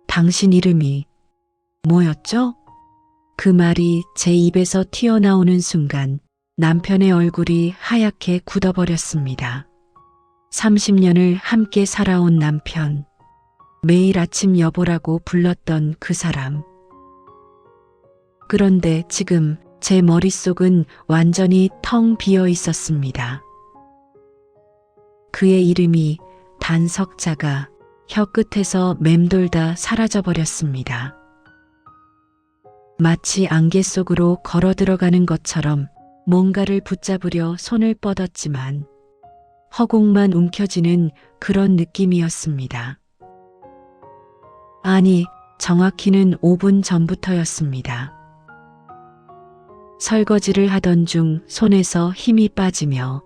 당신 이름이 뭐였죠? 그 말이 제 입에서 튀어나오는 순간 남편의 얼굴이 하얗게 굳어버렸습니다. 30년을 함께 살아온 남편, 매일 아침 여보라고 불렀던 그 사람. 그런데 지금 제 머릿속은 완전히 텅 비어 있었습니다. 그의 이름이 단 석자가 혀끝에서 맴돌다 사라져버렸습니다. 마치 안개 속으로 걸어 들어가는 것처럼 뭔가를 붙잡으려 손을 뻗었지만 허공만 움켜쥐는 그런 느낌이었습니다. 아니, 정확히는 5분 전부터였습니다. 설거지를 하던 중 손에서 힘이 빠지며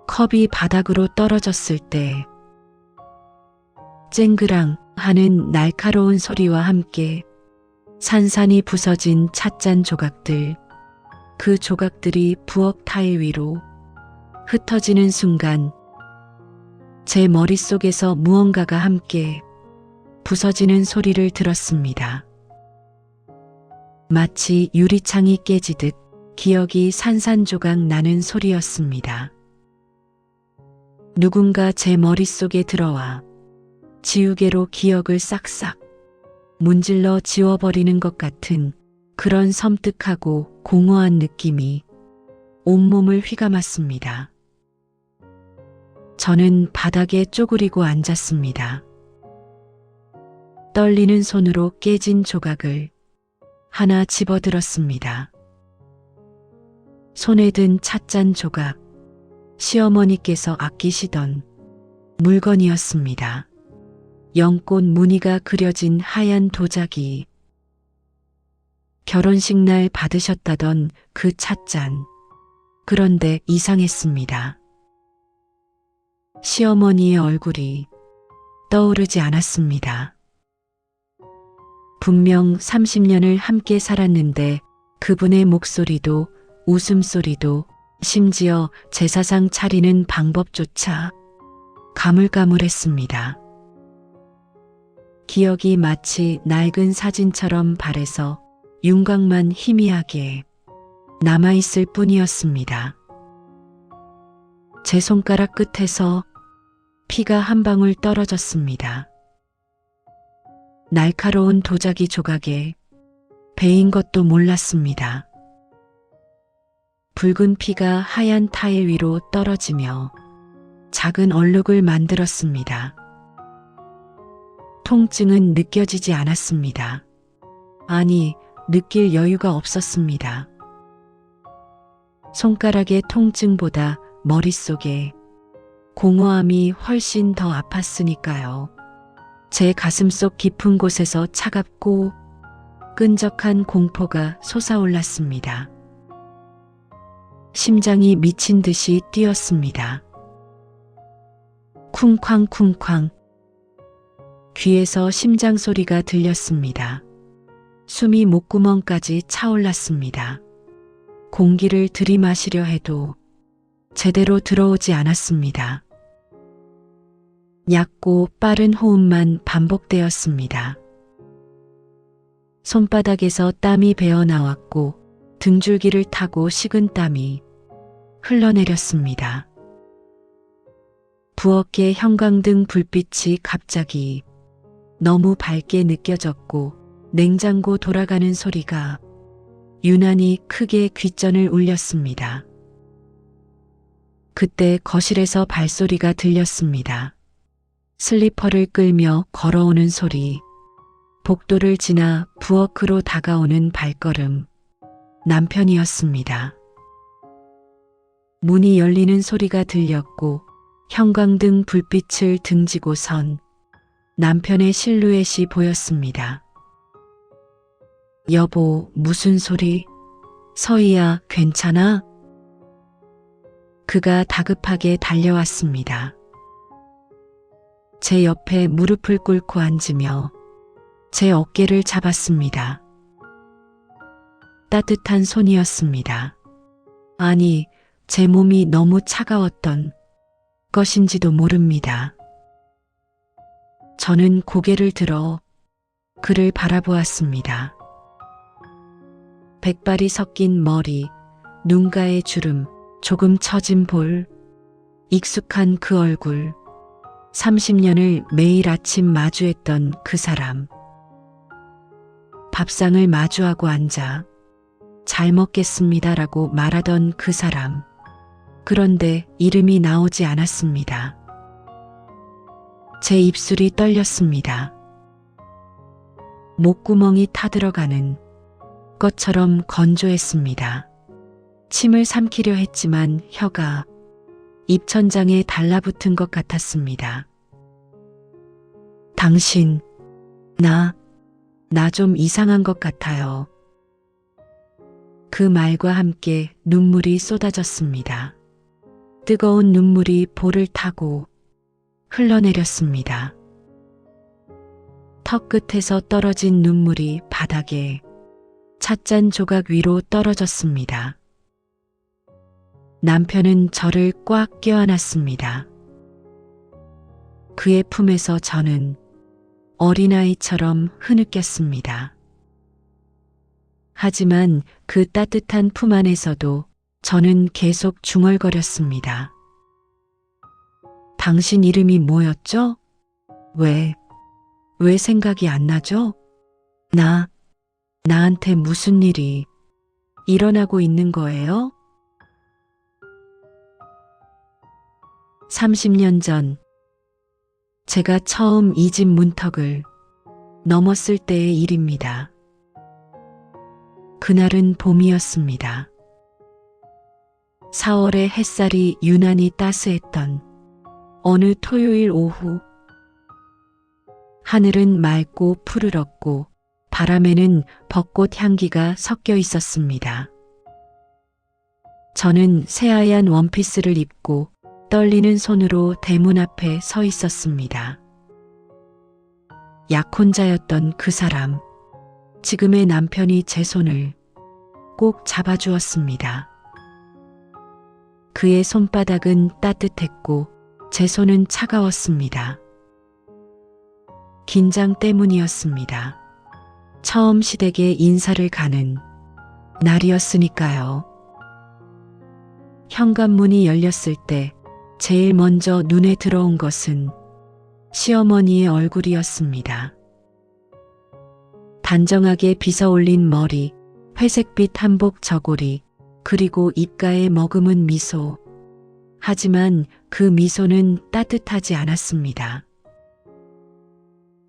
컵이 바닥으로 떨어졌을 때 쨍그랑 하는 날카로운 소리와 함께 산산이 부서진 찻잔 조각들, 그 조각들이 부엌 타일 위로 흩어지는 순간 제 머릿속에서 무언가가 함께 부서지는 소리를 들었습니다. 마치 유리창이 깨지듯 기억이 산산조각 나는 소리였습니다. 누군가 제 머릿속에 들어와 지우개로 기억을 싹싹 문질러 지워버리는 것 같은 그런 섬뜩하고 공허한 느낌이 온몸을 휘감았습니다. 저는 바닥에 쪼그리고 앉았습니다. 떨리는 손으로 깨진 조각을 하나 집어들었습니다. 손에 든 찻잔 조각, 시어머니께서 아끼시던 물건이었습니다. 연꽃 무늬가 그려진 하얀 도자기, 결혼식 날 받으셨다던 그 찻잔. 그런데 이상했습니다. 시어머니의 얼굴이 떠오르지 않았습니다. 분명 30년을 함께 살았는데 그분의 목소리도 웃음소리도 심지어 제사상 차리는 방법조차 가물가물했습니다. 기억이 마치 낡은 사진처럼 발에서 윤곽만 희미하게 남아있을 뿐이었습니다. 제 손가락 끝에서 피가 한 방울 떨어졌습니다. 날카로운 도자기 조각에 베인 것도 몰랐습니다. 붉은 피가 하얀 타일 위로 떨어지며 작은 얼룩을 만들었습니다. 통증은 느껴지지 않았습니다. 아니, 느낄 여유가 없었습니다. 손가락의 통증보다 머릿속에 공허함이 훨씬 더 아팠으니까요. 제 가슴속 깊은 곳에서 차갑고 끈적한 공포가 솟아올랐습니다. 심장이 미친 듯이 뛰었습니다. 쿵쾅쿵쾅. 귀에서 심장 소리가 들렸습니다. 숨이 목구멍까지 차올랐습니다. 공기를 들이마시려 해도 제대로 들어오지 않았습니다. 얕고 빠른 호흡만 반복되었습니다. 손바닥에서 땀이 배어나왔고 등줄기를 타고 식은 땀이 흘러내렸습니다. 부엌의 형광등 불빛이 갑자기 너무 밝게 느껴졌고 냉장고 돌아가는 소리가 유난히 크게 귓전을 울렸습니다. 그때 거실에서 발소리가 들렸습니다. 슬리퍼를 끌며 걸어오는 소리, 복도를 지나 부엌으로 다가오는 발걸음, 남편이었습니다. 문이 열리는 소리가 들렸고 형광등 불빛을 등지고 선 남편의 실루엣이 보였습니다. 여보, 무슨 소리? 서희야, 괜찮아? 그가 다급하게 달려왔습니다. 제 옆에 무릎을 꿇고 앉으며 제 어깨를 잡았습니다. 따뜻한 손이었습니다. 아니, 제 몸이 너무 차가웠던 것인지도 모릅니다. 저는 고개를 들어 그를 바라보았습니다. 백발이 섞인 머리, 눈가의 주름, 조금 처진 볼, 익숙한 그 얼굴, 30년을 매일 아침 마주했던 그 사람. 밥상을 마주하고 앉아 잘 먹겠습니다라고 말하던 그 사람. 그런데 이름이 나오지 않았습니다. 제 입술이 떨렸습니다. 목구멍이 타들어가는 것처럼 건조했습니다. 침을 삼키려 했지만 혀가 입천장에 달라붙은 것 같았습니다. 당신, 나 좀 이상한 것 같아요. 그 말과 함께 눈물이 쏟아졌습니다. 뜨거운 눈물이 볼을 타고 흘러내렸습니다. 턱 끝에서 떨어진 눈물이 바닥에 찻잔 조각 위로 떨어졌습니다. 남편은 저를 꽉 껴안았습니다. 그의 품에서 저는 어린아이처럼 흐느꼈습니다. 하지만 그 따뜻한 품 안에서도 저는 계속 중얼거렸습니다. 당신 이름이 뭐였죠? 왜 생각이 안 나죠? 나한테 무슨 일이 일어나고 있는 거예요? 30년 전, 제가 처음 이 집 문턱을 넘었을 때의 일입니다. 그날은 봄이었습니다. 4월의 햇살이 유난히 따스했던 어느 토요일 오후, 하늘은 맑고 푸르렀고 바람에는 벚꽃 향기가 섞여 있었습니다. 저는 새하얀 원피스를 입고 떨리는 손으로 대문 앞에 서 있었습니다. 약혼자였던 그 사람, 지금의 남편이 제 손을 꼭 잡아주었습니다. 그의 손바닥은 따뜻했고 제 손은 차가웠습니다. 긴장 때문이었습니다. 처음 시댁에 인사를 가는 날이었으니까요. 현관문이 열렸을 때 제일 먼저 눈에 들어온 것은 시어머니의 얼굴이었습니다. 단정하게 빗어올린 머리, 회색빛 한복 저고리, 그리고 입가에 머금은 미소. 하지만 그 미소는 따뜻하지 않았습니다.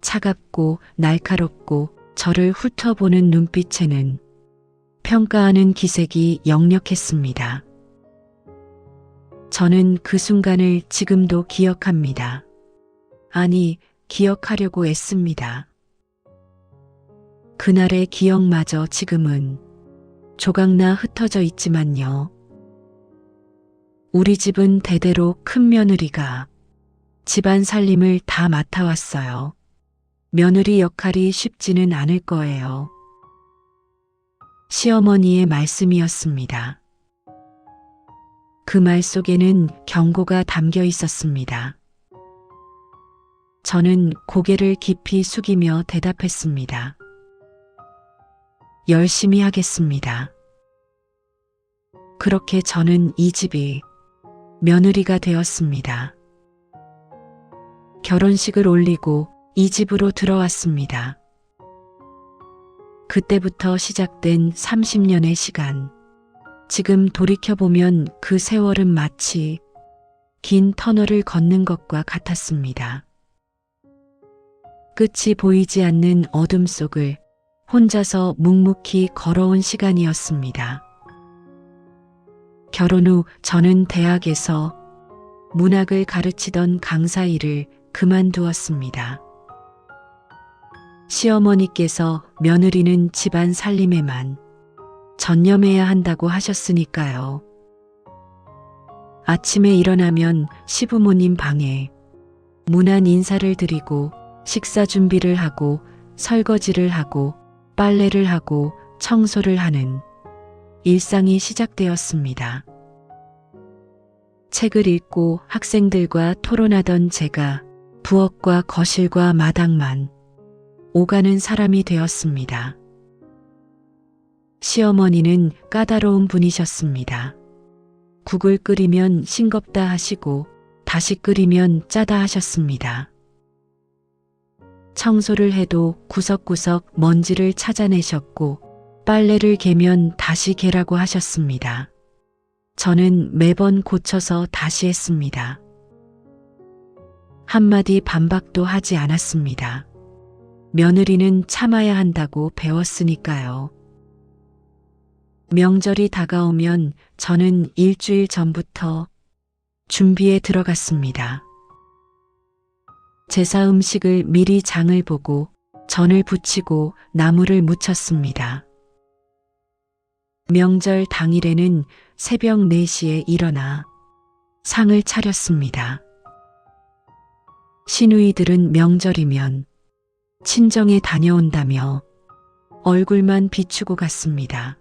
차갑고 날카롭고 저를 훑어보는 눈빛에는 평가하는 기색이 역력했습니다. 저는 그 순간을 지금도 기억합니다. 아니, 기억하려고 애씁니다. 그날의 기억마저 지금은 조각나 흩어져 있지만요. 우리 집은 대대로 큰 며느리가 집안 살림을 다 맡아왔어요. 며느리 역할이 쉽지는 않을 거예요. 시어머니의 말씀이었습니다. 그 말 속에는 경고가 담겨 있었습니다. 저는 고개를 깊이 숙이며 대답했습니다. 열심히 하겠습니다. 그렇게 저는 이 집이 며느리가 되었습니다. 결혼식을 올리고 이 집으로 들어왔습니다. 그때부터 시작된 30년의 시간. 지금 돌이켜보면 그 세월은 마치 긴 터널을 걷는 것과 같았습니다. 끝이 보이지 않는 어둠 속을 혼자서 묵묵히 걸어온 시간이었습니다. 결혼 후 저는 대학에서 문학을 가르치던 강사 일을 그만두었습니다. 시어머니께서 며느리는 집안 살림에만 전념해야 한다고 하셨으니까요. 아침에 일어나면 시부모님 방에 문안 인사를 드리고 식사 준비를 하고 설거지를 하고 빨래를 하고 청소를 하는 일상이 시작되었습니다. 책을 읽고 학생들과 토론하던 제가 부엌과 거실과 마당만 오가는 사람이 되었습니다. 시어머니는 까다로운 분이셨습니다. 국을 끓이면 싱겁다 하시고 다시 끓이면 짜다 하셨습니다. 청소를 해도 구석구석 먼지를 찾아내셨고 빨래를 개면 다시 개라고 하셨습니다. 저는 매번 고쳐서 다시 했습니다. 한마디 반박도 하지 않았습니다. 며느리는 참아야 한다고 배웠으니까요. 명절이 다가오면 저는 일주일 전부터 준비에 들어갔습니다. 제사 음식을 미리 장을 보고 전을 부치고 나물을 무쳤습니다. 명절 당일에는 새벽 4시에 일어나 상을 차렸습니다. 시누이들은 명절이면 친정에 다녀온다며 얼굴만 비추고 갔습니다.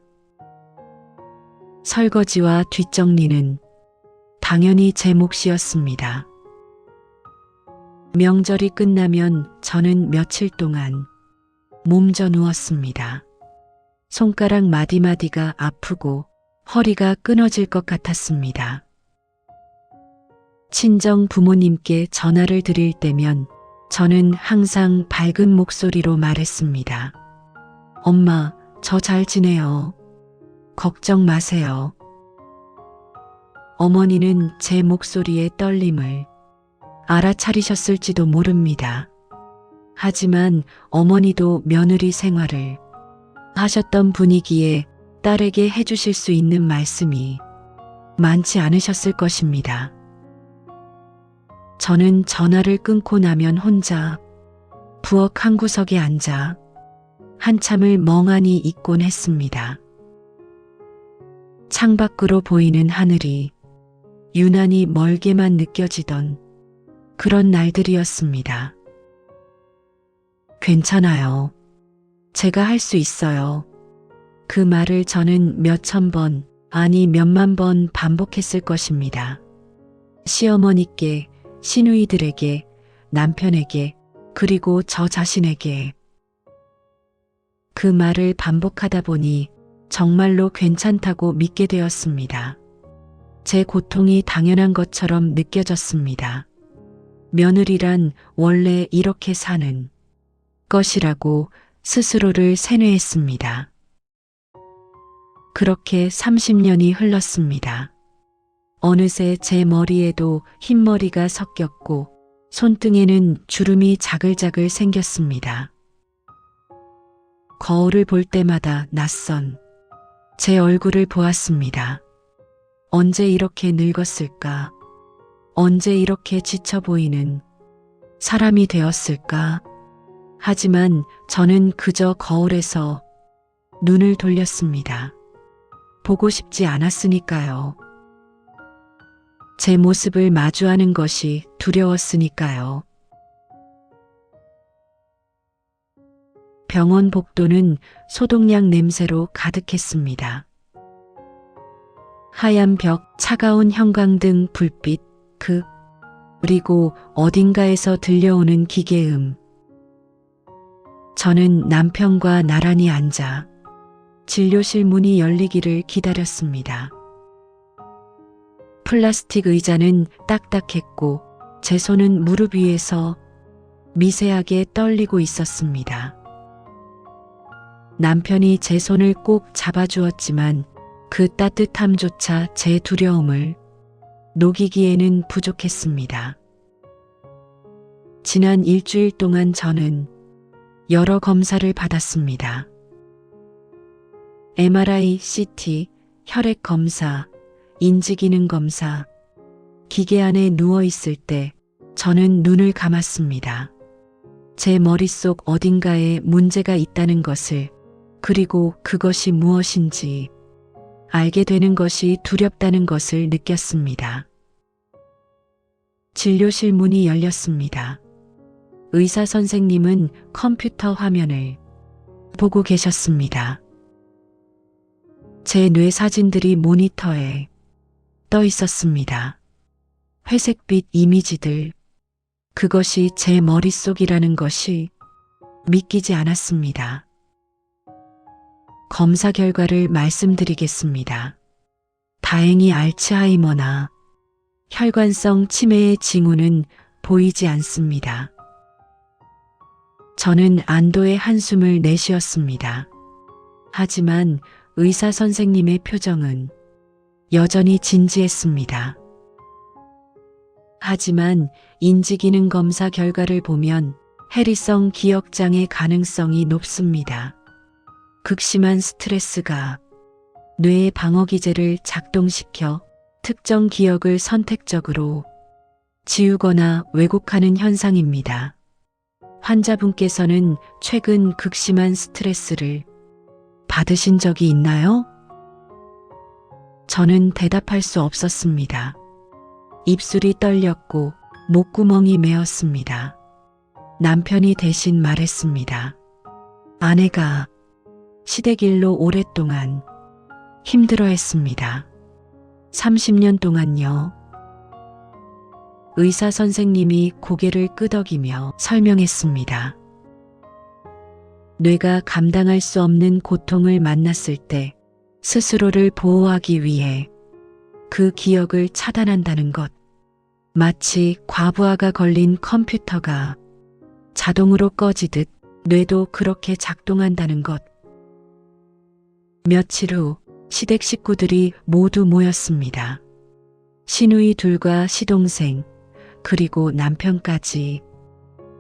설거지와 뒷정리는 당연히 제 몫이었습니다. 명절이 끝나면 저는 며칠 동안 몸져 누웠습니다. 손가락 마디마디가 아프고 허리가 끊어질 것 같았습니다. 친정 부모님께 전화를 드릴 때면 저는 항상 밝은 목소리로 말했습니다. 엄마, 저 잘 지내요. 걱정 마세요. 어머니는 제 목소리의 떨림을 알아차리셨을지도 모릅니다. 하지만 어머니도 며느리 생활을 하셨던 분이기에 딸에게 해주실 수 있는 말씀이 많지 않으셨을 것입니다. 저는 전화를 끊고 나면 혼자 부엌 한 구석에 앉아 한참을 멍하니 있곤 했습니다. 창밖으로 보이는 하늘이 유난히 멀게만 느껴지던 그런 날들이었습니다. 괜찮아요. 제가 할 수 있어요. 그 말을 저는 몇천 번, 아니 몇만 번 반복했을 것입니다. 시어머니께, 시누이들에게, 남편에게, 그리고 저 자신에게. 그 말을 반복하다 보니 정말로 괜찮다고 믿게 되었습니다. 제 고통이 당연한 것처럼 느껴졌습니다. 며느리란 원래 이렇게 사는 것이라고 스스로를 세뇌했습니다. 그렇게 30년이 흘렀습니다. 어느새 제 머리에도 흰머리가 섞였고 손등에는 주름이 자글자글 생겼습니다. 거울을 볼 때마다 낯선 제 얼굴을 보았습니다. 언제 이렇게 늙었을까? 언제 이렇게 지쳐 보이는 사람이 되었을까? 하지만 저는 그저 거울에서 눈을 돌렸습니다. 보고 싶지 않았으니까요. 제 모습을 마주하는 것이 두려웠으니까요. 병원 복도는 소독약 냄새로 가득했습니다. 하얀 벽, 차가운 형광등 불빛, 그리고 어딘가에서 들려오는 기계음. 저는 남편과 나란히 앉아 진료실 문이 열리기를 기다렸습니다. 플라스틱 의자는 딱딱했고 제 손은 무릎 위에서 미세하게 떨리고 있었습니다. 남편이 제 손을 꼭 잡아주었지만 그 따뜻함조차 제 두려움을 녹이기에는 부족했습니다. 지난 일주일 동안 저는 여러 검사를 받았습니다. MRI, CT, 혈액 검사, 인지기능 검사. 기계 안에 누워 있을 때 저는 눈을 감았습니다. 제 머릿속 어딘가에 문제가 있다는 것을, 그리고 그것이 무엇인지 알게 되는 것이 두렵다는 것을 느꼈습니다. 진료실 문이 열렸습니다. 의사 선생님은 컴퓨터 화면을 보고 계셨습니다. 제 뇌 사진들이 모니터에 떠 있었습니다. 회색빛 이미지들. 그것이 제 머릿속이라는 것이 믿기지 않았습니다. 검사 결과를 말씀드리겠습니다. 다행히 알츠하이머나 혈관성 치매의 징후는 보이지 않습니다. 저는 안도의 한숨을 내쉬었습니다. 하지만 의사 선생님의 표정은 여전히 진지했습니다. 하지만 인지기능 검사 결과를 보면 해리성 기억장애 가능성이 높습니다. 극심한 스트레스가 뇌의 방어기제를 작동시켜 특정 기억을 선택적으로 지우거나 왜곡하는 현상입니다. 환자분께서는 최근 극심한 스트레스를 받으신 적이 있나요? 저는 대답할 수 없었습니다. 입술이 떨렸고 목구멍이 메었습니다. 남편이 대신 말했습니다. 아내가 시댁 일로 오랫동안 힘들어했습니다. 30년 동안요. 의사 선생님이 고개를 끄덕이며 설명했습니다. 뇌가 감당할 수 없는 고통을 만났을 때 스스로를 보호하기 위해 그 기억을 차단한다는 것. 마치 과부하가 걸린 컴퓨터가 자동으로 꺼지듯 뇌도 그렇게 작동한다는 것. 며칠 후 시댁 식구들이 모두 모였습니다. 시누이 둘과 시동생, 그리고 남편까지.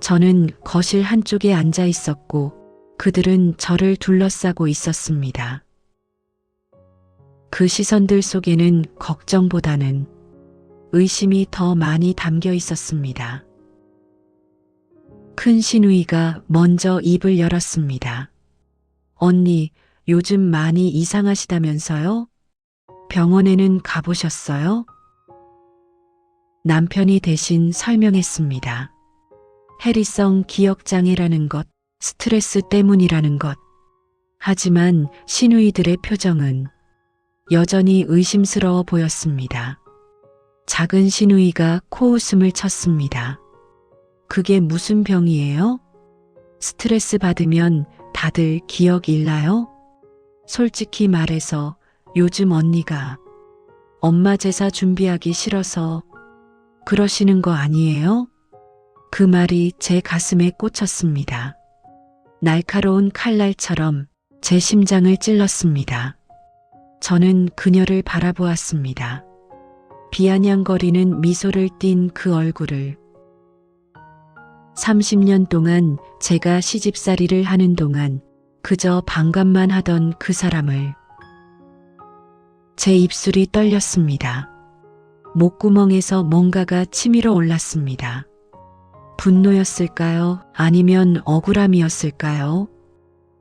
저는 거실 한쪽에 앉아 있었고 그들은 저를 둘러싸고 있었습니다. 그 시선들 속에는 걱정보다는 의심이 더 많이 담겨 있었습니다. 큰 시누이가 먼저 입을 열었습니다. 언니, 요즘 많이 이상하시다면서요? 병원에는 가보셨어요? 남편이 대신 설명했습니다. 해리성 기억장애라는 것, 스트레스 때문이라는 것. 하지만 시누이들의 표정은 여전히 의심스러워 보였습니다. 작은 시누이가 코웃음을 쳤습니다. 그게 무슨 병이에요? 스트레스 받으면 다들 기억 잃나요? 솔직히 말해서 요즘 언니가 엄마 제사 준비하기 싫어서 그러시는 거 아니에요? 그 말이 제 가슴에 꽂혔습니다. 날카로운 칼날처럼 제 심장을 찔렀습니다. 저는 그녀를 바라보았습니다. 비아냥거리는 미소를 띤 그 얼굴을. 30년 동안 제가 시집살이를 하는 동안 그저 반갑만 하던 그 사람을. 제 입술이 떨렸습니다. 목구멍에서 뭔가가 치밀어 올랐습니다. 분노였을까요? 아니면 억울함이었을까요?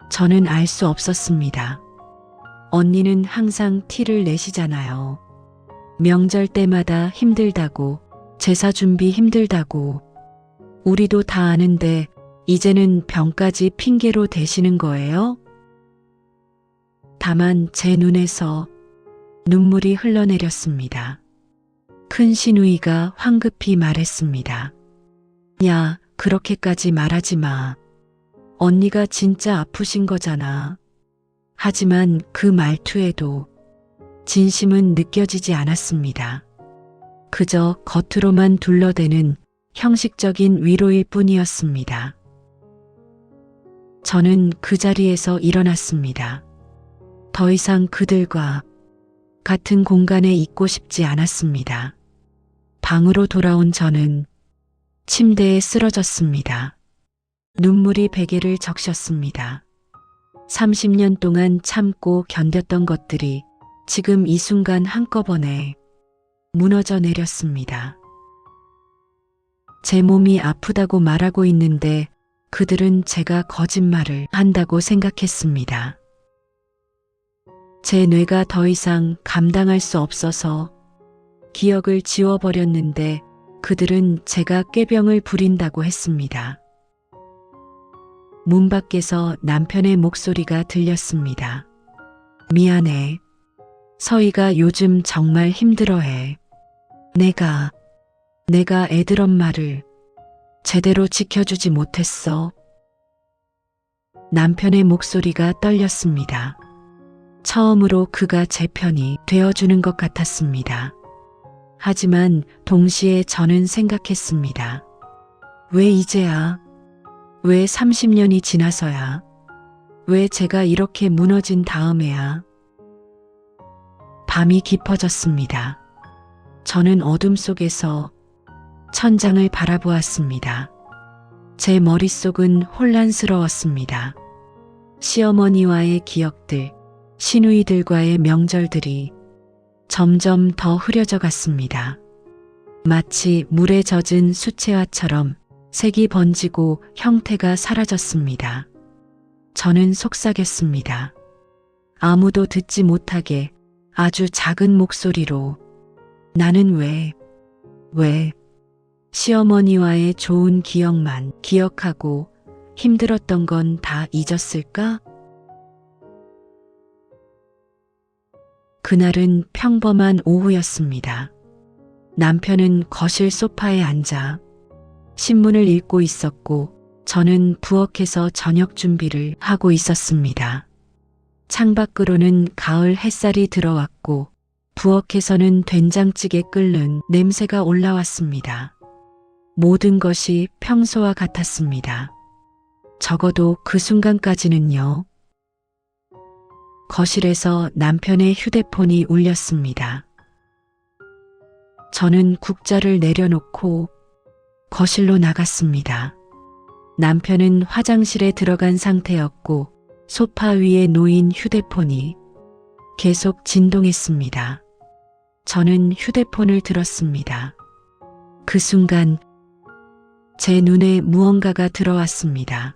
저는 알 수 없었습니다. 언니는 항상 티를 내시잖아요. 명절 때마다 힘들다고, 제사 준비 힘들다고. 우리도 다 아는데 이제는 병까지 핑계로 대시는 거예요? 다만 제 눈에서 눈물이 흘러내렸습니다. 큰 시누이가 황급히 말했습니다. 야, 그렇게까지 말하지 마. 언니가 진짜 아프신 거잖아. 하지만 그 말투에도 진심은 느껴지지 않았습니다. 그저 겉으로만 둘러대는 형식적인 위로일 뿐이었습니다. 저는 그 자리에서 일어났습니다. 더 이상 그들과 같은 공간에 있고 싶지 않았습니다. 방으로 돌아온 저는 침대에 쓰러졌습니다. 눈물이 베개를 적셨습니다. 30년 동안 참고 견뎠던 것들이 지금 이 순간 한꺼번에 무너져 내렸습니다. 제 몸이 아프다고 말하고 있는데 그들은 제가 거짓말을 한다고 생각했습니다. 제 뇌가 더 이상 감당할 수 없어서 기억을 지워버렸는데 그들은 제가 꾀병을 부린다고 했습니다. 문 밖에서 남편의 목소리가 들렸습니다. 미안해. 서희가 요즘 정말 힘들어해. 내가 애들 엄마를 제대로 지켜주지 못했어. 남편의 목소리가 떨렸습니다. 처음으로 그가 제 편이 되어주는 것 같았습니다. 하지만 동시에 저는 생각했습니다. 왜 이제야? 왜 30년이 지나서야? 왜 제가 이렇게 무너진 다음에야? 밤이 깊어졌습니다. 저는 어둠 속에서 천장을 바라보았습니다. 제 머릿속은 혼란스러웠습니다. 시어머니와의 기억들, 시누이들과의 명절들이 점점 더 흐려져 갔습니다. 마치 물에 젖은 수채화처럼 색이 번지고 형태가 사라졌습니다. 저는 속삭였습니다. 아무도 듣지 못하게 아주 작은 목소리로 나는 왜 시어머니와의 좋은 기억만 기억하고 힘들었던 건 다 잊었을까? 그날은 평범한 오후였습니다. 남편은 거실 소파에 앉아 신문을 읽고 있었고 저는 부엌에서 저녁 준비를 하고 있었습니다. 창밖으로는 가을 햇살이 들어왔고 부엌에서는 된장찌개 끓는 냄새가 올라왔습니다. 모든 것이 평소와 같았습니다. 적어도 그 순간까지는요. 거실에서 남편의 휴대폰이 울렸습니다. 저는 국자를 내려놓고 거실로 나갔습니다. 남편은 화장실에 들어간 상태였고 소파 위에 놓인 휴대폰이 계속 진동했습니다. 저는 휴대폰을 들었습니다. 그 순간 제 눈에 무언가가 들어왔습니다.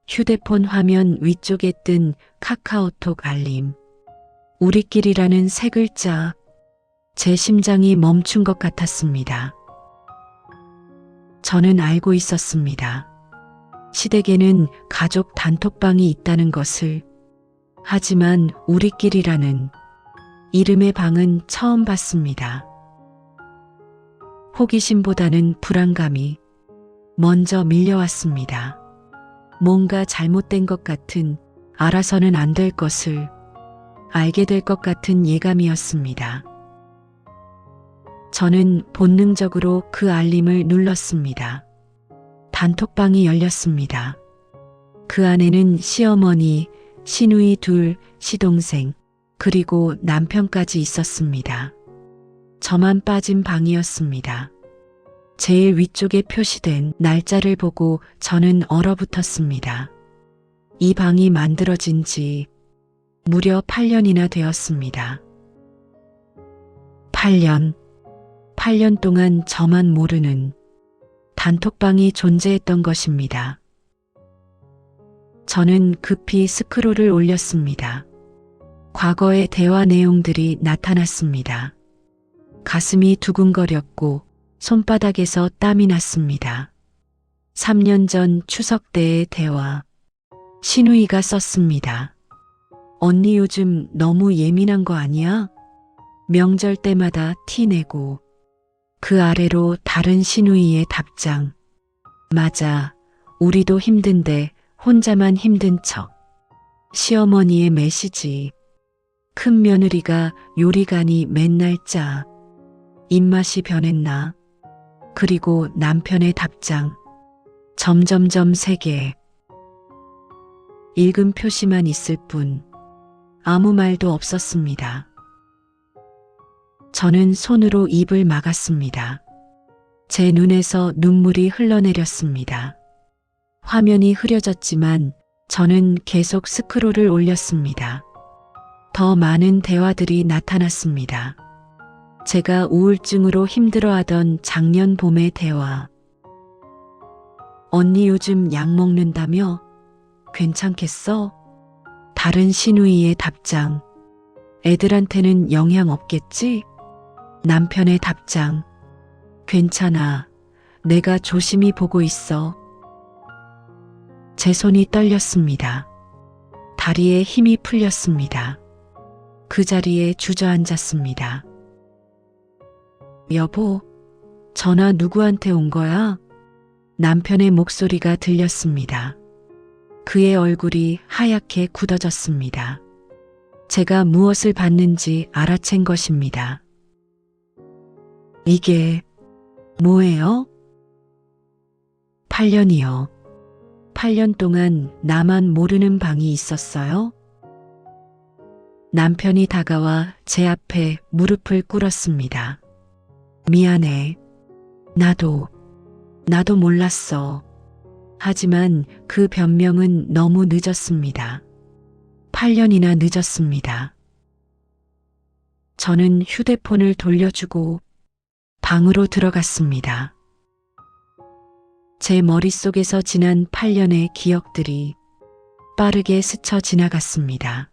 휴대폰 화면 위쪽에 뜬 카카오톡 알림. 우리끼리라는 세 글자. 제 심장이 멈춘 것 같았습니다. 저는 알고 있었습니다. 시댁에는 가족 단톡방이 있다는 것을. 하지만 우리끼리라는 이름의 방은 처음 봤습니다. 호기심보다는 불안감이 먼저 밀려왔습니다. 뭔가 잘못된 것 같은, 알아서는 안 될 것을 알게 될 것 같은 예감이었습니다. 저는 본능적으로 그 알림을 눌렀습니다. 단톡방이 열렸습니다. 그 안에는 시어머니, 시누이 둘, 시동생, 그리고 남편까지 있었습니다. 저만 빠진 방이었습니다. 제일 위쪽에 표시된 날짜를 보고 저는 얼어붙었습니다. 이 방이 만들어진 지 무려 8년이나 되었습니다. 8년 동안 저만 모르는 단톡방이 존재했던 것입니다. 저는 급히 스크롤을 올렸습니다. 과거의 대화 내용들이 나타났습니다. 가슴이 두근거렸고 손바닥에서 땀이 났습니다. 3년 전 추석 때의 대화. 시누이가 썼습니다. 언니 요즘 너무 예민한 거 아니야? 명절 때마다 티 내고. 그 아래로 다른 시누이의 답장. 맞아. 우리도 힘든데 혼자만 힘든 척. 시어머니의 메시지. 큰 며느리가 요리가니 맨날 짜. 입맛이 변했나? 그리고 남편의 답장. 점점점 3개. 읽은 표시만 있을 뿐 아무 말도 없었습니다. 저는 손으로 입을 막았습니다. 제 눈에서 눈물이 흘러내렸습니다. 화면이 흐려졌지만 저는 계속 스크롤을 올렸습니다. 더 많은 대화들이 나타났습니다. 제가 우울증으로 힘들어하던 작년 봄의 대화. 언니 요즘 약 먹는다며? 괜찮겠어? 다른 시누이의 답장. 애들한테는 영향 없겠지? 남편의 답장. 괜찮아. 내가 조심히 보고 있어. 제 손이 떨렸습니다. 다리에 힘이 풀렸습니다. 그 자리에 주저앉았습니다. 여보, 전화 누구한테 온 거야? 남편의 목소리가 들렸습니다. 그의 얼굴이 하얗게 굳어졌습니다. 제가 무엇을 봤는지 알아챈 것입니다. 이게 뭐예요? 8년이요. 8년 동안 나만 모르는 방이 있었어요? 남편이 다가와 제 앞에 무릎을 꿇었습니다. 미안해. 나도 몰랐어. 하지만 그 변명은 너무 늦었습니다. 8년이나 늦었습니다. 저는 휴대폰을 돌려주고 방으로 들어갔습니다. 제 머릿속에서 지난 8년의 기억들이 빠르게 스쳐 지나갔습니다.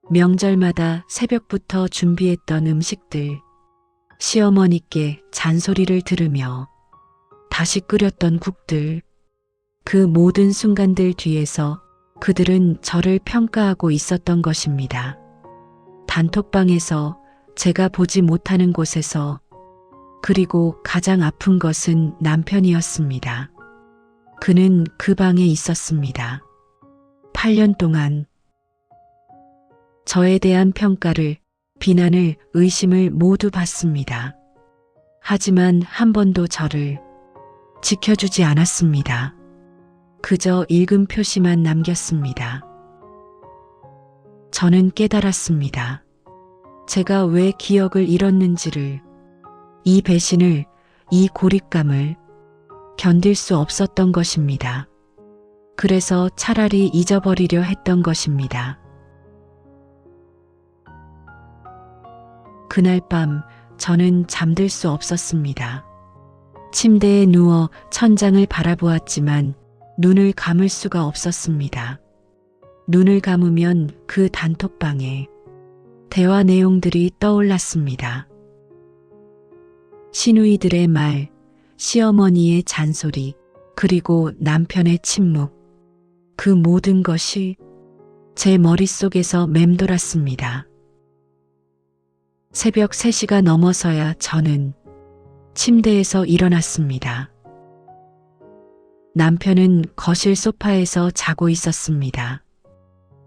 명절마다 새벽부터 준비했던 음식들, 시어머니께 잔소리를 들으며 다시 끓였던 국들, 그 모든 순간들 뒤에서 그들은 저를 평가하고 있었던 것입니다. 단톡방에서, 제가 보지 못하는 곳에서, 그리고 가장 아픈 것은 남편이었습니다. 그는 그 방에 있었습니다. 8년 동안 저에 대한 평가를, 비난을, 의심을 모두 받습니다. 하지만 한 번도 저를 지켜주지 않았습니다. 그저 읽음 표시만 남겼습니다. 저는 깨달았습니다. 제가 왜 기억을 잃었는지를, 이 배신을, 이 고립감을 견딜 수 없었던 것입니다. 그래서 차라리 잊어버리려 했던 것입니다. 그날 밤 저는 잠들 수 없었습니다. 침대에 누워 천장을 바라보았지만 눈을 감을 수가 없었습니다. 눈을 감으면 그 단톡방에 대화 내용들이 떠올랐습니다. 시누이들의 말, 시어머니의 잔소리, 그리고 남편의 침묵. 그 모든 것이 제 머릿속에서 맴돌았습니다. 새벽 3시가 넘어서야 저는 침대에서 일어났습니다. 남편은 거실 소파에서 자고 있었습니다.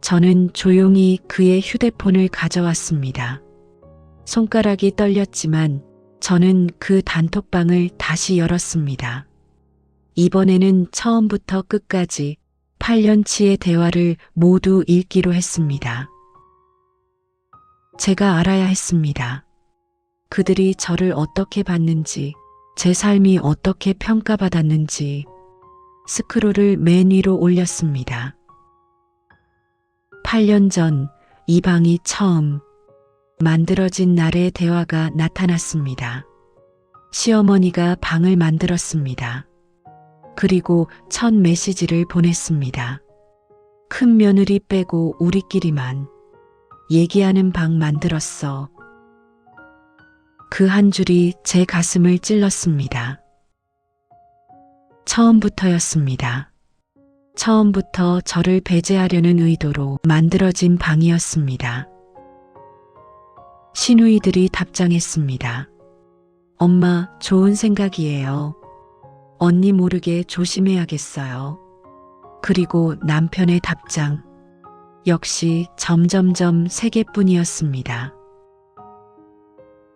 저는 조용히 그의 휴대폰을 가져왔습니다. 손가락이 떨렸지만 저는 그 단톡방을 다시 열었습니다. 이번에는 처음부터 끝까지 8년치의 대화를 모두 읽기로 했습니다. 제가 알아야 했습니다. 그들이 저를 어떻게 봤는지, 제 삶이 어떻게 평가받았는지. 스크롤을 맨 위로 올렸습니다. 8년 전 이 방이 처음 만들어진 날의 대화가 나타났습니다. 시어머니가 방을 만들었습니다. 그리고 첫 메시지를 보냈습니다. 큰 며느리 빼고 우리끼리만 얘기하는 방 만들었어. 그 한 줄이 제 가슴을 찔렀습니다. 처음부터였습니다. 처음부터 저를 배제하려는 의도로 만들어진 방이었습니다. 시누이들이 답장했습니다. 엄마, 좋은 생각이에요. 언니 모르게 조심해야겠어요. 그리고 남편의 답장. 역시 점점점 3개뿐이었습니다.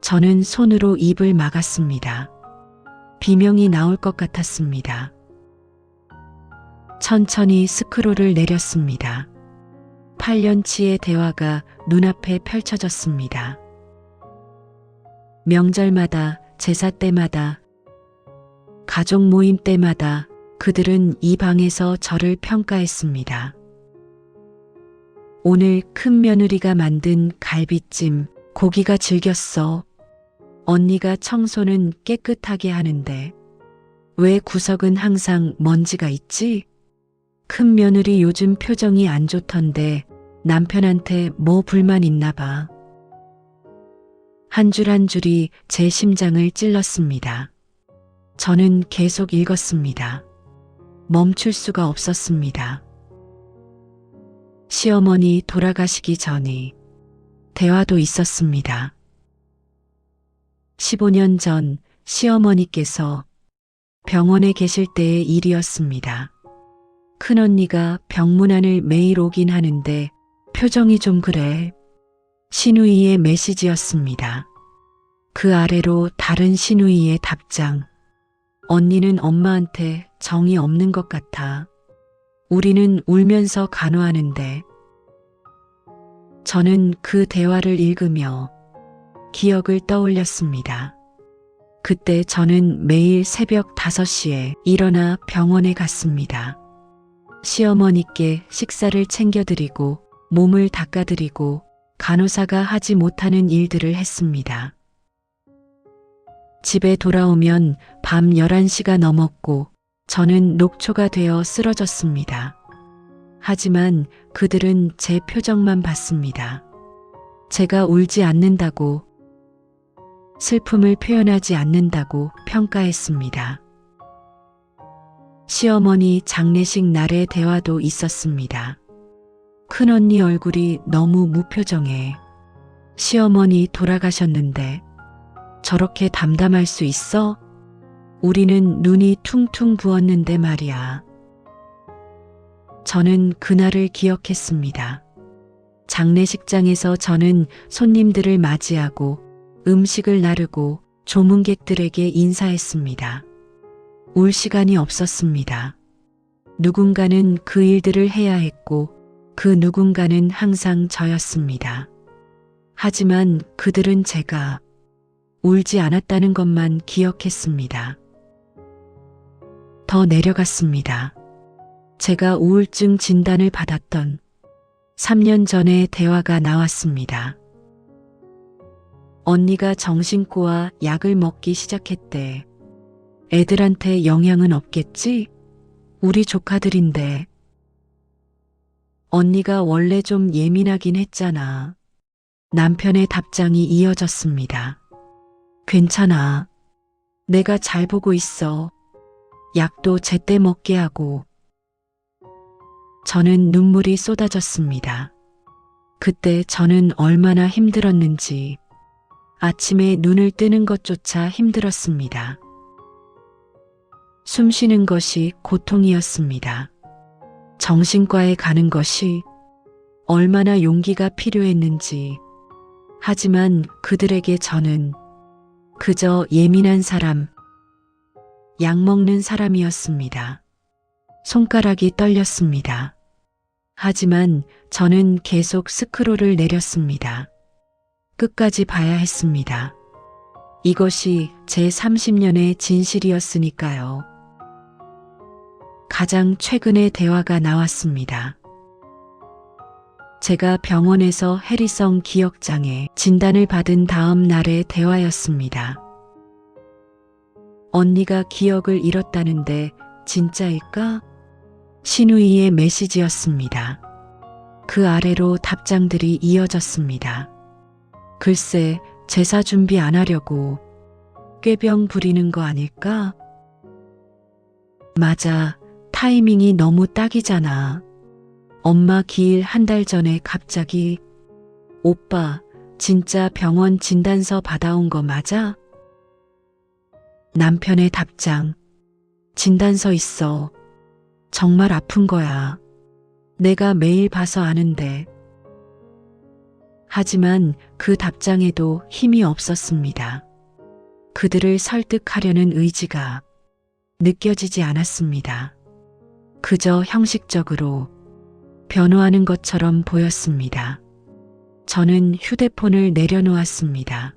저는 손으로 입을 막았습니다. 비명이 나올 것 같았습니다. 천천히 스크롤을 내렸습니다. 8년치의 대화가 눈앞에 펼쳐졌습니다. 명절마다, 제사 때마다, 가족 모임 때마다 그들은 이 방에서 저를 평가했습니다. 오늘 큰 며느리가 만든 갈비찜, 고기가 질겼어. 언니가 청소는 깨끗하게 하는데 왜 구석은 항상 먼지가 있지? 큰 며느리 요즘 표정이 안 좋던데 남편한테 뭐 불만 있나 봐. 한 줄 한 줄이 제 심장을 찔렀습니다. 저는 계속 읽었습니다. 멈출 수가 없었습니다. 시어머니 돌아가시기 전에 대화도 있었습니다. 15년 전 시어머니께서 병원에 계실 때의 일이었습니다. 큰언니가 병문안을 매일 오긴 하는데 표정이 좀 그래. 신우이의 메시지였습니다. 그 아래로 다른 신우이의 답장. 언니는 엄마한테 정이 없는 것 같아. 우리는 울면서 간호하는데. 저는 그 대화를 읽으며 기억을 떠올렸습니다. 그때 저는 매일 새벽 5시에 일어나 병원에 갔습니다. 시어머니께 식사를 챙겨드리고 몸을 닦아드리고 간호사가 하지 못하는 일들을 했습니다. 집에 돌아오면 밤 11시가 넘었고 저는 녹초가 되어 쓰러졌습니다. 하지만 그들은 제 표정만 봤습니다. 제가 울지 않는다고, 슬픔을 표현하지 않는다고 평가했습니다. 시어머니 장례식 날의 대화도 있었습니다. 큰언니 얼굴이 너무 무표정해. 시어머니 돌아가셨는데 저렇게 담담할 수 있어? 우리는 눈이 퉁퉁 부었는데 말이야. 저는 그날을 기억했습니다. 장례식장에서 저는 손님들을 맞이하고 음식을 나르고 조문객들에게 인사했습니다. 울 시간이 없었습니다. 누군가는 그 일들을 해야 했고 그 누군가는 항상 저였습니다. 하지만 그들은 제가 울지 않았다는 것만 기억했습니다. 더 내려갔습니다. 제가 우울증 진단을 받았던 3년 전의 대화가 나왔습니다. 언니가 정신과와 약을 먹기 시작했대. 애들한테 영향은 없겠지? 우리 조카들인데. 언니가 원래 좀 예민하긴 했잖아. 남편의 답장이 이어졌습니다. 괜찮아. 내가 잘 보고 있어. 약도 제때 먹게 하고. 저는 눈물이 쏟아졌습니다. 그때 저는 얼마나 힘들었는지 아침에 눈을 뜨는 것조차 힘들었습니다. 숨 쉬는 것이 고통이었습니다. 정신과에 가는 것이 얼마나 용기가 필요했는지. 하지만 그들에게 저는 그저 예민한 사람, 약 먹는 사람이었습니다. 손가락이 떨렸습니다. 하지만 저는 계속 스크롤을 내렸습니다. 끝까지 봐야 했습니다. 이것이 제 30년의 진실이었으니까요. 가장 최근의 대화가 나왔습니다. 제가 병원에서 해리성 기억장애 진단을 받은 다음 날의 대화였습니다. 언니가 기억을 잃었다는데 진짜일까? 신우이의 메시지였습니다. 그 아래로 답장들이 이어졌습니다. 글쎄, 제사 준비 안 하려고 꾀병 부리는 거 아닐까? 맞아, 타이밍이 너무 딱이잖아. 엄마 기일 1달 전에 갑자기 오빠, 진짜 병원 진단서 받아온 거 맞아? 남편의 답장. 진단서 있어. 정말 아픈 거야. 내가 매일 봐서 아는데. 하지만 그 답장에도 힘이 없었습니다. 그들을 설득하려는 의지가 느껴지지 않았습니다. 그저 형식적으로 변호하는 것처럼 보였습니다. 저는 휴대폰을 내려놓았습니다.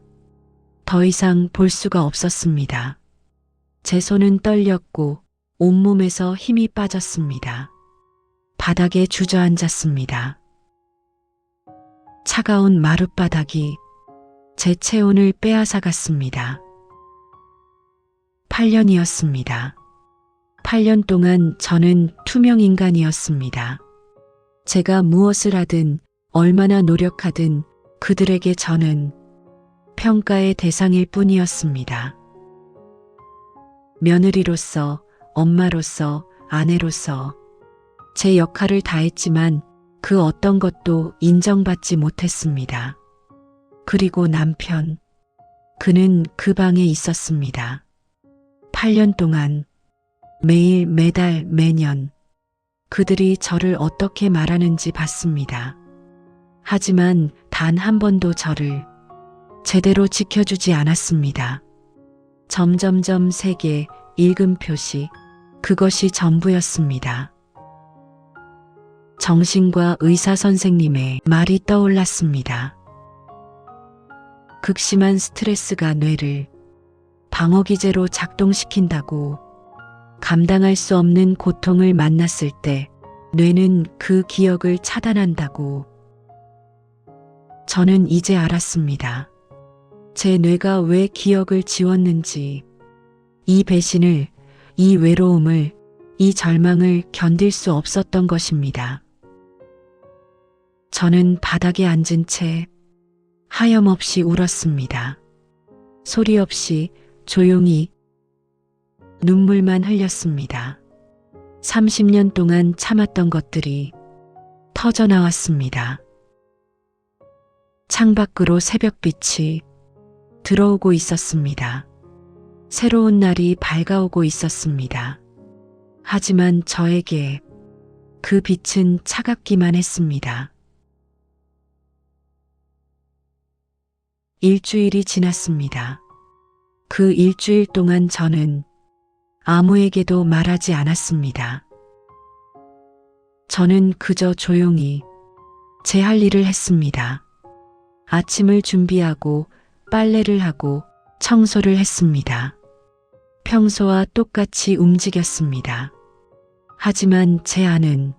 더 이상 볼 수가 없었습니다. 제 손은 떨렸고 온몸에서 힘이 빠졌습니다. 바닥에 주저앉았습니다. 차가운 마룻바닥이 제 체온을 빼앗아갔습니다. 8년이었습니다. 8년 동안 저는 투명 인간이었습니다. 제가 무엇을 하든 얼마나 노력하든 그들에게 저는 평가의 대상일 뿐이었습니다. 며느리로서, 엄마로서, 아내로서 제 역할을 다했지만 그 어떤 것도 인정받지 못했습니다. 그리고 남편, 그는 그 방에 있었습니다. 8년 동안 매일, 매달, 매년 그들이 저를 어떻게 말하는지 봤습니다. 하지만 단 한 번도 저를 제대로 지켜주지 않았습니다. 점점점 세게 읽음 표시, 그것이 전부였습니다. 정신과 의사 선생님의 말이 떠올랐습니다. 극심한 스트레스가 뇌를 방어기제로 작동시킨다고, 감당할 수 없는 고통을 만났을 때 뇌는 그 기억을 차단한다고. 저는 이제 알았습니다. 제 뇌가 왜 기억을 지웠는지, 이 배신을, 이 외로움을, 이 절망을 견딜 수 없었던 것입니다. 저는 바닥에 앉은 채 하염없이 울었습니다. 소리 없이 조용히 눈물만 흘렸습니다. 30년 동안 참았던 것들이 터져나왔습니다. 창밖으로 새벽빛이 들어오고 있었습니다. 새로운 날이 밝아오고 있었습니다. 하지만 저에게 그 빛은 차갑기만 했습니다. 일주일이 지났습니다. 그 일주일 동안 저는 아무에게도 말하지 않았습니다. 저는 그저 조용히 제 할 일을 했습니다. 아침을 준비하고 빨래를 하고 청소를 했습니다. 평소와 똑같이 움직였습니다. 하지만 제 안은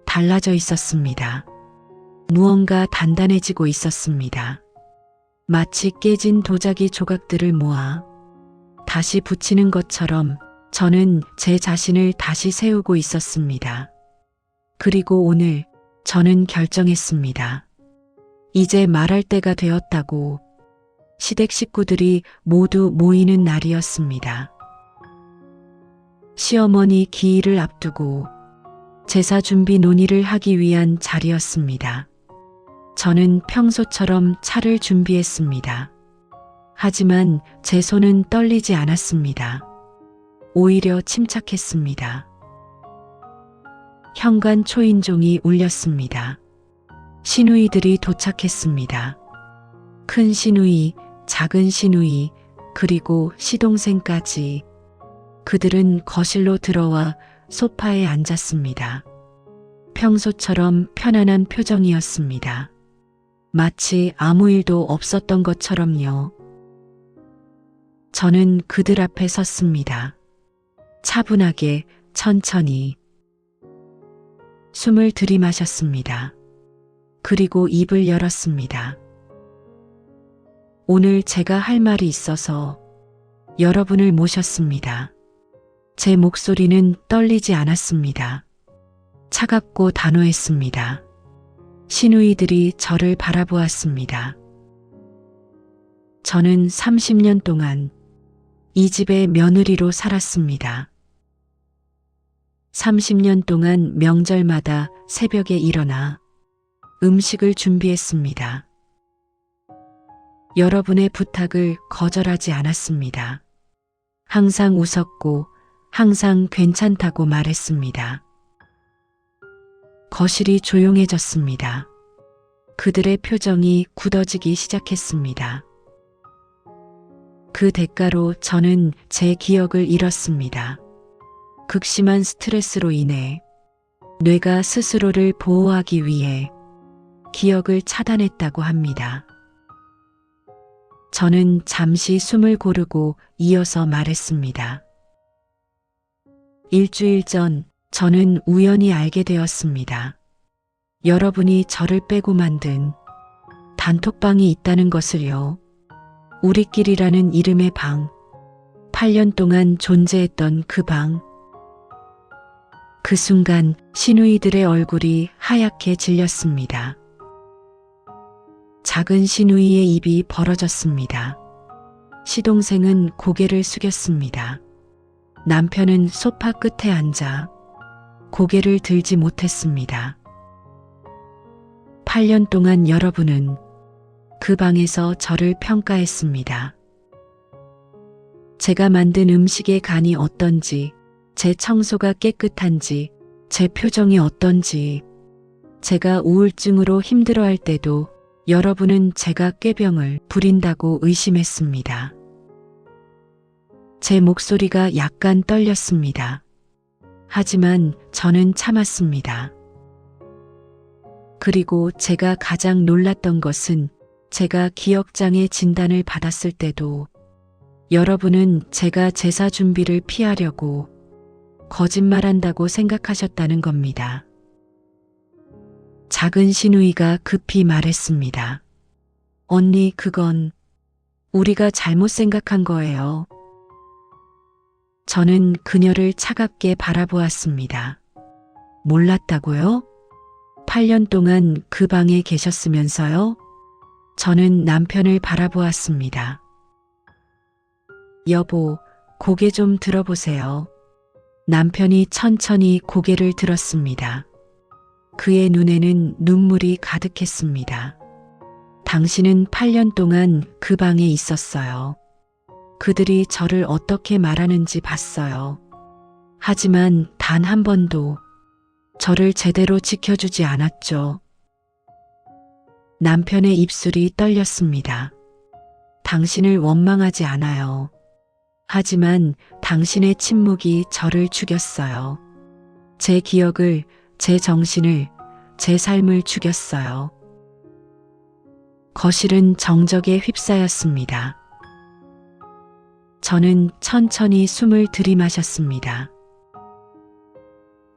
달라져 있었습니다. 무언가 단단해지고 있었습니다. 마치 깨진 도자기 조각들을 모아 다시 붙이는 것처럼 저는 제 자신을 다시 세우고 있었습니다. 그리고 오늘 저는 결정했습니다. 이제 말할 때가 되었다고. 시댁 식구들이 모두 모이는 날이었습니다. 시어머니 기일을 앞두고 제사 준비 논의를 하기 위한 자리였습니다. 저는 평소처럼 차를 준비했습니다. 하지만 제 손은 떨리지 않았습니다. 오히려 침착했습니다. 현관 초인종이 울렸습니다. 시누이들이 도착했습니다. 큰 시누이, 작은 시누이, 그리고 시동생까지. 그들은 거실로 들어와 소파에 앉았습니다. 평소처럼 편안한 표정이었습니다. 마치 아무 일도 없었던 것처럼요. 저는 그들 앞에 섰습니다. 차분하게, 천천히. 숨을 들이마셨습니다. 그리고 입을 열었습니다. 오늘 제가 할 말이 있어서 여러분을 모셨습니다. 제 목소리는 떨리지 않았습니다. 차갑고 단호했습니다. 시누이들이 저를 바라보았습니다. 저는 30년 동안 이 집의 며느리로 살았습니다. 30년 동안 명절마다 새벽에 일어나 음식을 준비했습니다. 여러분의 부탁을 거절하지 않았습니다. 항상 웃었고 항상 괜찮다고 말했습니다. 거실이 조용해졌습니다. 그들의 표정이 굳어지기 시작했습니다. 그 대가로 저는 제 기억을 잃었습니다. 극심한 스트레스로 인해 뇌가 스스로를 보호하기 위해 기억을 차단했다고 합니다. 저는 잠시 숨을 고르고 이어서 말했습니다. 일주일 전 저는 우연히 알게 되었습니다. 여러분이 저를 빼고 만든 단톡방이 있다는 것을요. 우리끼리라는 이름의 방. 8년 동안 존재했던 그 방. 그 순간 시누이들의 얼굴이 하얗게 질렸습니다. 작은 시누이의 입이 벌어졌습니다. 시동생은 고개를 숙였습니다. 남편은 소파 끝에 앉아 고개를 들지 못했습니다. 8년 동안 여러분은 그 방에서 저를 평가했습니다. 제가 만든 음식의 간이 어떤지, 제 청소가 깨끗한지, 제 표정이 어떤지, 제가 우울증으로 힘들어할 때도 여러분은 제가 꾀병을 부린다고 의심했습니다. 제 목소리가 약간 떨렸습니다. 하지만 저는 참았습니다. 그리고 제가 가장 놀랐던 것은 제가 기억장애 진단을 받았을 때도 여러분은 제가 제사 준비를 피하려고 거짓말한다고 생각하셨다는 겁니다. 작은 시누이가 급히 말했습니다. 언니, 그건 우리가 잘못 생각한 거예요. 저는 그녀를 차갑게 바라보았습니다. 몰랐다고요? 8년 동안 그 방에 계셨으면서요? 저는 남편을 바라보았습니다. 여보, 고개 좀 들어보세요. 남편이 천천히 고개를 들었습니다. 그의 눈에는 눈물이 가득했습니다. 당신은 8년 동안 그 방에 있었어요. 그들이 저를 어떻게 말하는지 봤어요. 하지만 단 한 번도 저를 제대로 지켜주지 않았죠. 남편의 입술이 떨렸습니다. 당신을 원망하지 않아요. 하지만 당신의 침묵이 저를 죽였어요. 제 기억을, 제 정신을, 제 삶을 죽였어요. 거실은 정적에 휩싸였습니다. 저는 천천히 숨을 들이마셨습니다.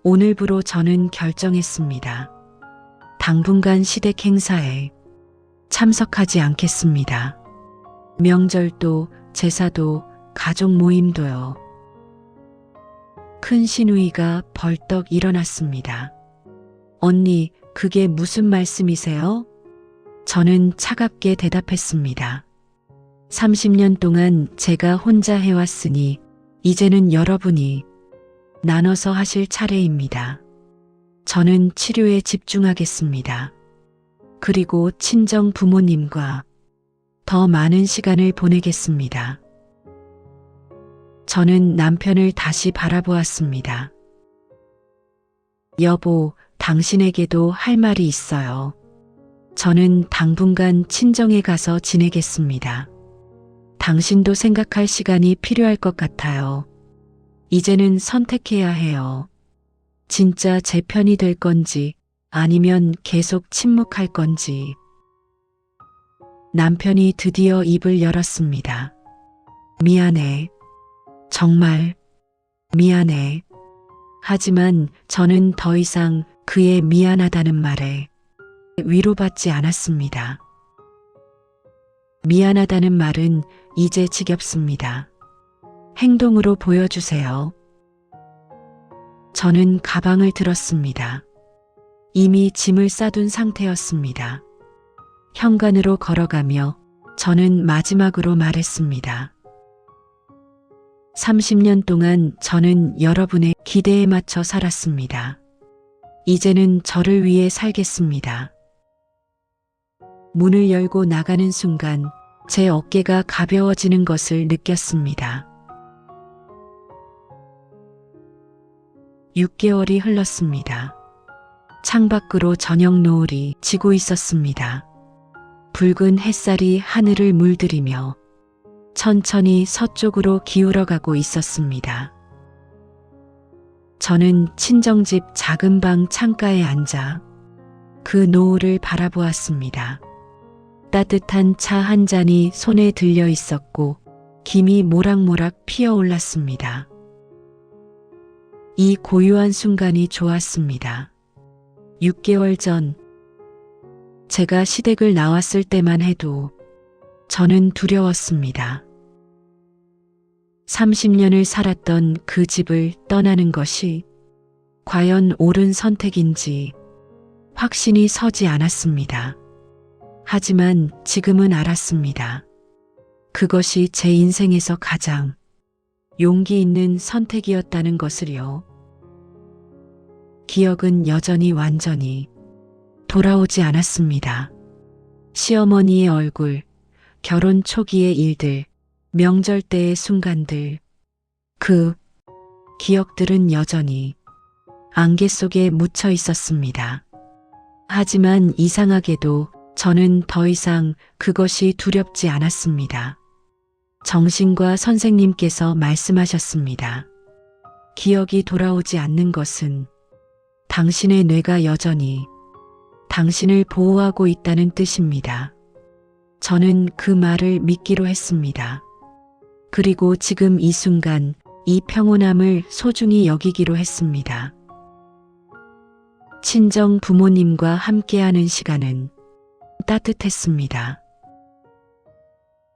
오늘부로 저는 결정했습니다. 당분간 시댁 행사에 참석하지 않겠습니다. 명절도, 제사도, 가족 모임도요. 큰 시누이가 벌떡 일어났습니다. 언니, 그게 무슨 말씀이세요? 저는 차갑게 대답했습니다. 30년 동안 제가 혼자 해왔으니 이제는 여러분이 나눠서 하실 차례입니다. 저는 치료에 집중하겠습니다. 그리고 친정 부모님과 더 많은 시간을 보내겠습니다. 저는 남편을 다시 바라보았습니다. 여보, 당신에게도 할 말이 있어요. 저는 당분간 친정에 가서 지내겠습니다. 당신도 생각할 시간이 필요할 것 같아요. 이제는 선택해야 해요. 진짜 제 편이 될 건지 아니면 계속 침묵할 건지. 남편이 드디어 입을 열었습니다. 미안해. 정말 미안해. 하지만 저는 더 이상 그의 미안하다는 말에 위로받지 않았습니다. 미안하다는 말은 이제 지겹습니다. 행동으로 보여주세요. 저는 가방을 들었습니다. 이미 짐을 싸둔 상태였습니다. 현관으로 걸어가며 저는 마지막으로 말했습니다. 30년 동안 저는 여러분의 기대에 맞춰 살았습니다. 이제는 저를 위해 살겠습니다. 문을 열고 나가는 순간 제 어깨가 가벼워지는 것을 느꼈습니다. 6개월이 흘렀습니다. 창밖으로 저녁 노을이 지고 있었습니다. 붉은 햇살이 하늘을 물들이며 천천히 서쪽으로 기울어가고 있었습니다. 저는 친정집 작은 방 창가에 앉아 그 노을을 바라보았습니다. 따뜻한 차 한 잔이 손에 들려 있었고 김이 모락모락 피어올랐습니다. 이 고요한 순간이 좋았습니다. 6개월 전 제가 시댁을 나왔을 때만 해도 저는 두려웠습니다. 30년을 살았던 그 집을 떠나는 것이 과연 옳은 선택인지 확신이 서지 않았습니다. 하지만 지금은 알았습니다. 그것이 제 인생에서 가장 용기 있는 선택이었다는 것을요. 기억은 여전히 완전히 돌아오지 않았습니다. 시어머니의 얼굴, 결혼 초기의 일들, 명절 때의 순간들, 그 기억들은 여전히 안개 속에 묻혀 있었습니다. 하지만 이상하게도 저는 더 이상 그것이 두렵지 않았습니다. 정신과 선생님께서 말씀하셨습니다. 기억이 돌아오지 않는 것은 당신의 뇌가 여전히 당신을 보호하고 있다는 뜻입니다. 저는 그 말을 믿기로 했습니다. 그리고 지금 이 순간 이 평온함을 소중히 여기기로 했습니다. 친정 부모님과 함께하는 시간은 따뜻했습니다.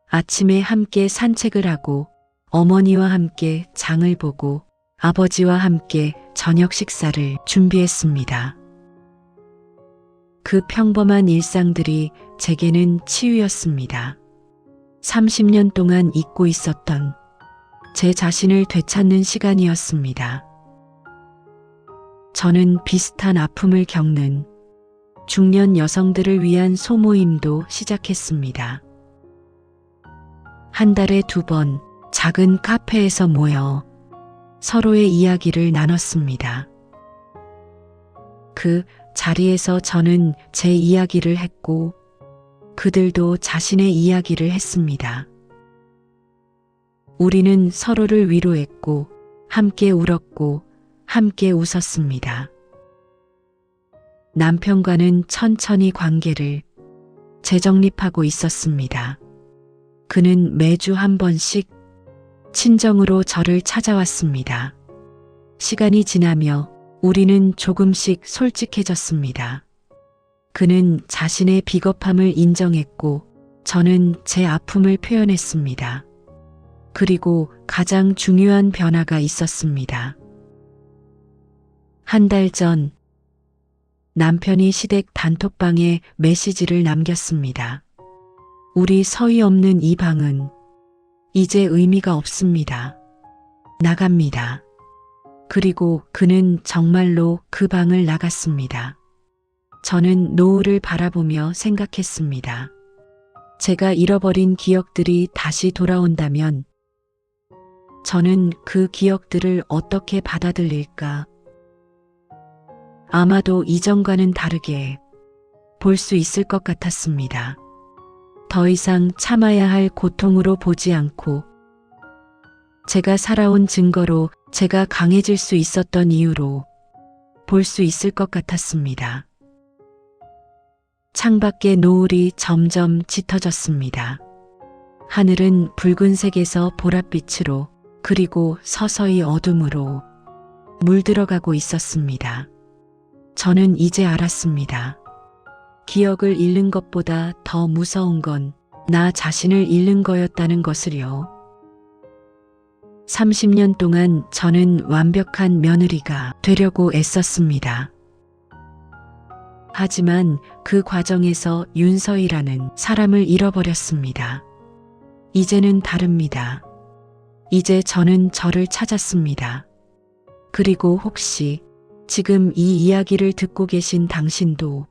아침에 함께 산책을 하고 어머니와 함께 장을 보고 아버지와 함께 저녁 식사를 준비했습니다. 그 평범한 일상들이 제게는 치유였습니다. 30년 동안 잊고 있었던 제 자신을 되찾는 시간이었습니다. 저는 비슷한 아픔을 겪는 중년 여성들을 위한 소모임도 시작했습니다. 한 달에 2번 작은 카페에서 모여 서로의 이야기를 나눴습니다. 그 자리에서 저는 제 이야기를 했고 그들도 자신의 이야기를 했습니다. 우리는 서로를 위로했고 함께 울었고 함께 웃었습니다. 남편과는 천천히 관계를 재정립하고 있었습니다. 그는 매주 한 번씩 친정으로 저를 찾아왔습니다. 시간이 지나며 우리는 조금씩 솔직해졌습니다. 그는 자신의 비겁함을 인정했고 저는 제 아픔을 표현했습니다. 그리고 가장 중요한 변화가 있었습니다. 한 달 전 남편이 시댁 단톡방에 메시지를 남겼습니다. 우리 서희 없는 이 방은 이제 의미가 없습니다. 나갑니다. 그리고 그는 정말로 그 방을 나갔습니다. 저는 노을을 바라보며 생각했습니다. 제가 잃어버린 기억들이 다시 돌아온다면 저는 그 기억들을 어떻게 받아들일까? 아마도 이전과는 다르게 볼 수 있을 것 같았습니다. 더 이상 참아야 할 고통으로 보지 않고 제가 살아온 증거로 제가 강해질 수 있었던 이유로 볼 수 있을 것 같았습니다. 창밖의 노을이 점점 짙어졌습니다. 하늘은 붉은색에서 보랏빛으로 그리고 서서히 어둠으로 물들어가고 있었습니다. 저는 이제 알았습니다. 기억을 잃는 것보다 더 무서운 건 나 자신을 잃는 거였다는 것을요. 30년 동안 저는 완벽한 며느리가 되려고 애썼습니다. 하지만 그 과정에서 윤서희라는 사람을 잃어버렸습니다. 이제는 다릅니다. 이제 저는 저를 찾았습니다. 그리고 혹시 지금 이 이야기를 듣고 계신 당신도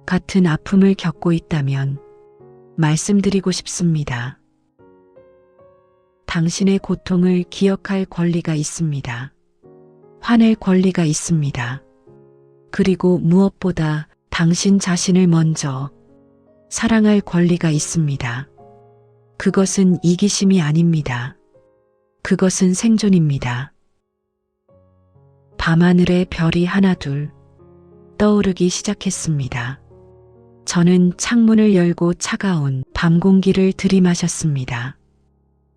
같은 아픔을 겪고 있다면 말씀드리고 싶습니다. 당신의 고통을 기억할 권리가 있습니다. 화낼 권리가 있습니다. 그리고 무엇보다 당신 자신을 먼저 사랑할 권리가 있습니다. 그것은 이기심이 아닙니다. 그것은 생존입니다. 밤하늘에 별이 하나둘 떠오르기 시작했습니다. 저는 창문을 열고 차가운 밤 공기를 들이마셨습니다.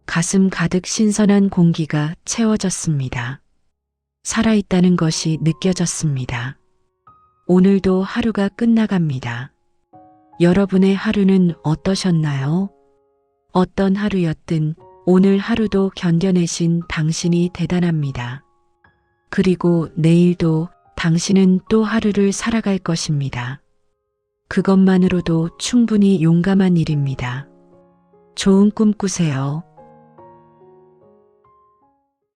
가슴 가득 신선한 공기가 채워졌습니다. 살아있다는 것이 느껴졌습니다. 오늘도 하루가 끝나갑니다. 여러분의 하루는 어떠셨나요? 어떤 하루였든 오늘 하루도 견뎌내신 당신이 대단합니다. 그리고 내일도 당신은 또 하루를 살아갈 것입니다. 그것만으로도 충분히 용감한 일입니다. 좋은 꿈 꾸세요.